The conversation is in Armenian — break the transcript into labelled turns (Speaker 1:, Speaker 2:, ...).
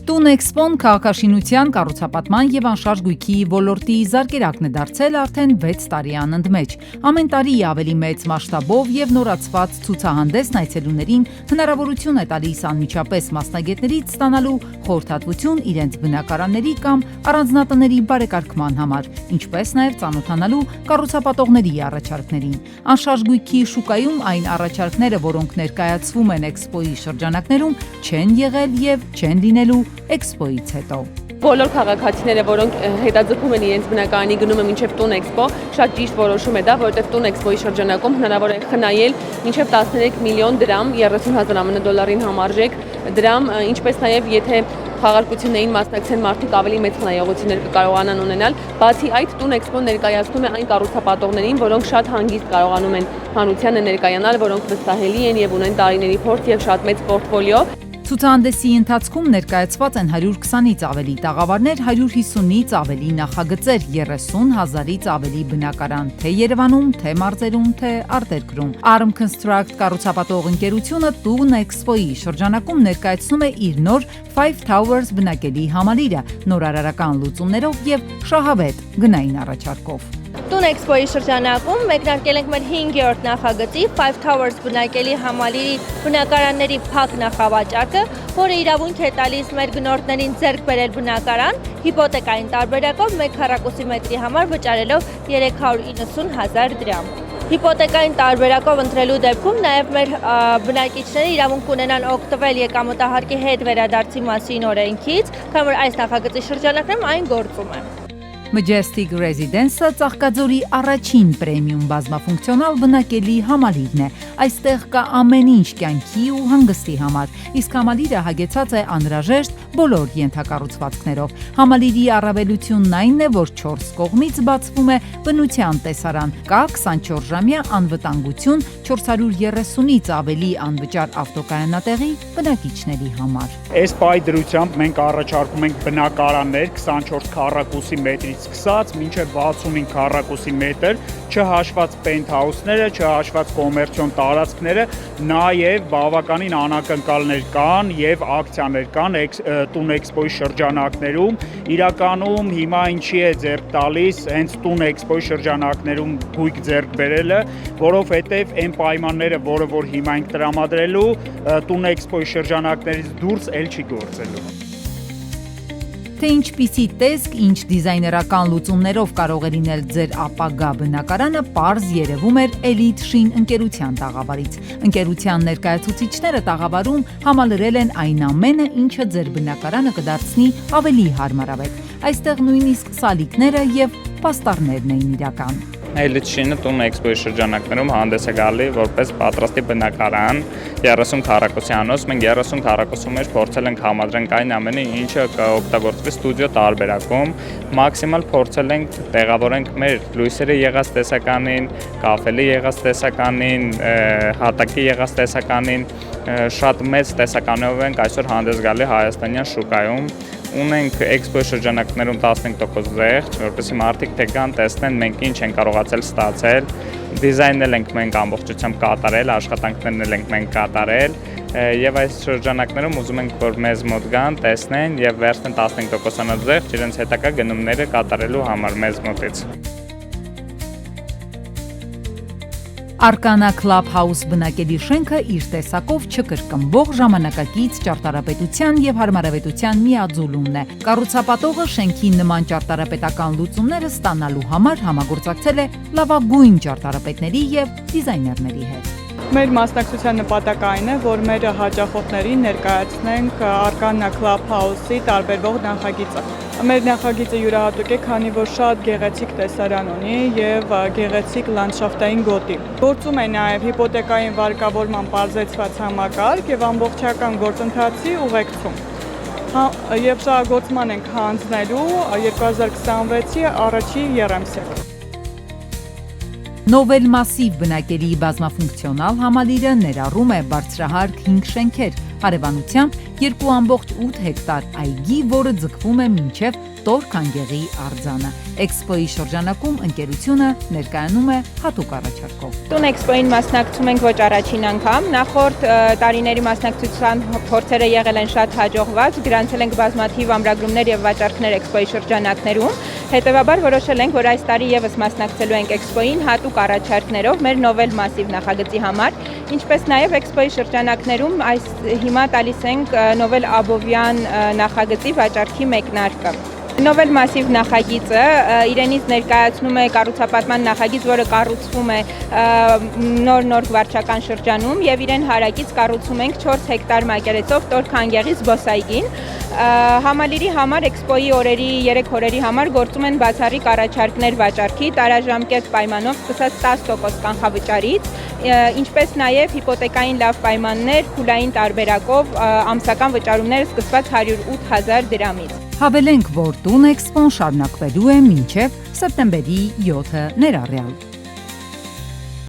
Speaker 1: Տուն էքսպոն քաղաքաշինության, կառուցապատման և անշարժ գույքի ոլորտի զարկերակն է դարձել արդեն 6 տարի անընդմեջ։ Ամեն տարի ավելի մեծ մասշտաբով և նորացված ցուցահանդեսն այցելուներին հնարավորություն է տալիս անմիջապես մասնագետներից ստանալու խորհրդատվություն իրենց բնակարանների կամ առանձնատների բարեկարգման համար, ինչպես նաև ծանոթանալու կառուցապատողների առաջարկներին։ Անշարժ գույքի շուկայում այն առաջարկները, որոնք ներկայացվում են էքսպոյի շրջանակներում, չեն եղել և չեն լինելու էքսպոյից հետո։
Speaker 2: Բոլոր քաղաքացիները, որոնք հետաձգում են իրենց բնակարանի գնումը մինչև Տուն էքսպո, շատ ճիշտ որոշում է դա, որովհետև Տուն էքսպոյի շրջանակում հնարավոր է խնայել մինչև 13 միլիոն դրամ, 30,000 ԱՄՆ-դոլարին համարժեք դրամ, ինչպես նաև եթե խաղարկություններին մասնակցեն մարդիկ ավելի մեծ խնայողություններ կկարողանան ունենալ։ Բացի այդ, Տուն էքսպոն ներկայացնում է այն կառուցապատողներին, որոնք շատ հանգիստ կարողանում են հանրությանը ներկայանալ, որոնք վստահելի են և ունեն տարիների փորձ և շատ մեծ պորտֆոլիո։
Speaker 1: Ցուցահանդեսի ընթացքում ներկայացված են 120-ից ավելի տաղավարներ, 150-ից ավելի նախագծեր, 30,000-ից ավելի բնակարան, թե Երևանում, թե մարզերում, թե արտերկրում։ Arm Construct կառուցապատող ընկերությունը Տուն էքսպոյի շրջանակում ներկայացնում է իր նոր Five Towers բնակելի համալիրը նորարարական լուծումներով և շահավետ գնային առաջարկով։
Speaker 3: Տուն էքսպոյի շրջանակում մեկնարկել ենք մեր 5-րդ նախագծի Five Towers բնակելի համալիրի բնակարանների փակ նախավաճառքը, որը իրավունք է տալիս մեր գնորդներին ձեռք բերել բնակարան հիպոթեկային տարբերակով 1 քառակուսի մետրի համար վճարելով 390,000 դրամ։ Հիպոթեկային տարբերակով ընտրելու դեպքում նաև մեր բնակիչները իրավունք ունենան օգտվել եկամտահարկի հետ վերադարձի մասին օրենքից, քանի որ այս նախագծի շրջանակներում այն գործում է։
Speaker 1: Majestic Residence-ը Ծաղկաձորի առաջին պրեմիում բազմաֆունկցիոնալ բնակելի համալիրն է։ Այստեղ կա ամեն ինչ կյանքի ու հանգստի համար, իսկ համալիրը հագեցած է անհրաժեշտ բոլոր ենթակառուցվածքներով։ Համալիրի առավելությունն այն է, որ 4 կողմից բացվում է բնության տեսարան, կա 24-ժամյա անվտանգություն 430-ից ավելի անվճար ավտոկայանատեղի բնակիչների համար։
Speaker 4: Այս պայդրությամբ մենք առաջարկում ենք բնակարաններ 24 քառակուսի մետրից սկսած մինչև 65 քառակուսի մետր, չհաշված պենթհաուսները, չհաշված կոմերցիոն տարածքները, նաև բավականին անակնկալներ կան և ակցիաներ կան Տուն էքսպոյի շրջանակներում։ Իրականում հիմա ինչի է ձեռք տալիս հենց Տուն էքսպոյի շրջանակներում գույք ձեռք բերելը, որովհետև այն պայմանները, որ հիմա ենք տրամադրելու, Տուն էքսպոյի շրջանակներից դուրս էլ չի գործելու։
Speaker 1: Թե ինչպիսի տեսք, ինչ դիզայներական լուծումներով կարող է լինել ձեր ապագա բնակարանը, պարզ երևում էր Elite Shin ընկերության տաղավարից։ Ընկերության ներկայացուցիչները տաղավարում համալրել են այն ամենը, ինչը ձեր բնակարանը կդարձնի ավելի հարմարավետ։ Այստեղ նույնիսկ սալիկները և պաստառներն էին իրական։
Speaker 5: Elite Shin-ը Տուն էքսպոյի շրջանակներում հանդես է գալի որպես պատրաստի բնակարան 30 քառակուսյանոց։ Մենք 30 քառակուսու մեջ փորձել ենք համադրենք այն ամենը, ինչը կօգտագործվի ստուդիո տարբերակում։ Մաքսիմալ փորձել ենք տեղավորենք մեր լույսերը եղած տեսականին, կաֆելի եղած տեսականին, հատակի եղած տեսականին, շատ մեծ տեսականով ենք այսօր հանդես գալի հայաստանյան շուկայում։ Ունենք էքսպոյի շրջանակներում 15% զեղչ, որպեսզի մարդիկ թե գան տեսնեն մենք ինչ են կարողացել ստացել։ Դիզայնել ենք մենք ամբողջությամբ կատարել, աշխատանքներն ենք մենք կատարել եւ այս շրջանակներում ուզում ենք որ մեզ մոտ գան, տեսնեն եւ վերցնեն 15% զեղչ իրենց հետագա գնումները կատարելու համար մեզ մոտից։
Speaker 1: Arkana Clubhouse բնակելի շենքը իր տեսակով չկրկնվող ժամանակակից ճարտարապետության և հարմարավետության միաձուլումն է։ Կառուցապատողը շենքի նման ճարտարապետական լուծումները ստանալու համար համագործակցել է լավագույն ճարտարապետների և դիզայներների հետ։
Speaker 6: Մեր մասնակցության նպատակը այն է, որ մեր հաճախորդներին ներկայացնենք Arkana Clubhouse-ի տարբերվող նախագիծը։ Մեր նախագիծը յուրահատուկ է, քանի որ շատ գեղեցիկ տեսարան ունի և գեղեցիկ լանդշաֆտային գոտի։ Գործում է նաև հիպոթեկային վարկավորման պարզեցված համակարգ և ամբողջական գործընթացի ուղեկցում։ Եվ շահագործման ենք հանձնելու 2026-ի առաջի եռամսյակ։
Speaker 1: Նովել մասիվ բնակելի բազմաֆունկցիոնալ համալիրը ներառում է բարձրահարկ 5 շենքեր, հարևանությամբ 2.8 հեկտար այգի, որը ձգվում է մինչև Տոր-Քանգեղի արձանը։ Էքսպոյի շրջանակում ընկերությունը ներկայանում է հատուկ առաջարկով։
Speaker 7: Տուն էքսպոյին մասնակցում ենք ոչ առաջին անգամ, նախորդ տարիների մասնակցության փորձերը եղել են շատ հաջողված, գրանցել ենք բազմաթիվ ամրագրումներ եւ վաճառքներ էքսպոյի շրջանակներում, հետեւաբար որոշել ենք, որ այս տարի եւս մասնակցելու ենք էքսպոյին հատուկ առաջարկներով մեր նովել մասիվ նախագծի համար, ինչպես նաեւ էքսպոյի շրջանակներում հիմա տալիս ենք նովել Աբովյան նախագծի վաճառքի մեկնարկը։ Նովել մասիվ նախագիծը իրենից ներկայացնում է կառուցապատման նախագիծ, որը կառուցվում է նոր վարչական շրջանում եւ իրեն հարակից կառուցում ենք 4 հեկտար մակերեսով Տոր-Քանգեղի զբոսայգին։ Համալիրի համար էքսպոյի 3 օրերի համար գործում են բացառիկ առաջարկներ վաճառքի տարաժամկետ պայմանով սկսած 10% կանխավճարից, ինչպես նաև հիպոթեկային լավ պայմաններ փուլային տարբերակով ամսական վճարումները սկսված 108,000 դրամից։
Speaker 1: Հավելենք, որ Տուն էքսպոն շարունակվելու է մինչև սեպտեմբերի 7-ը ներառյալ։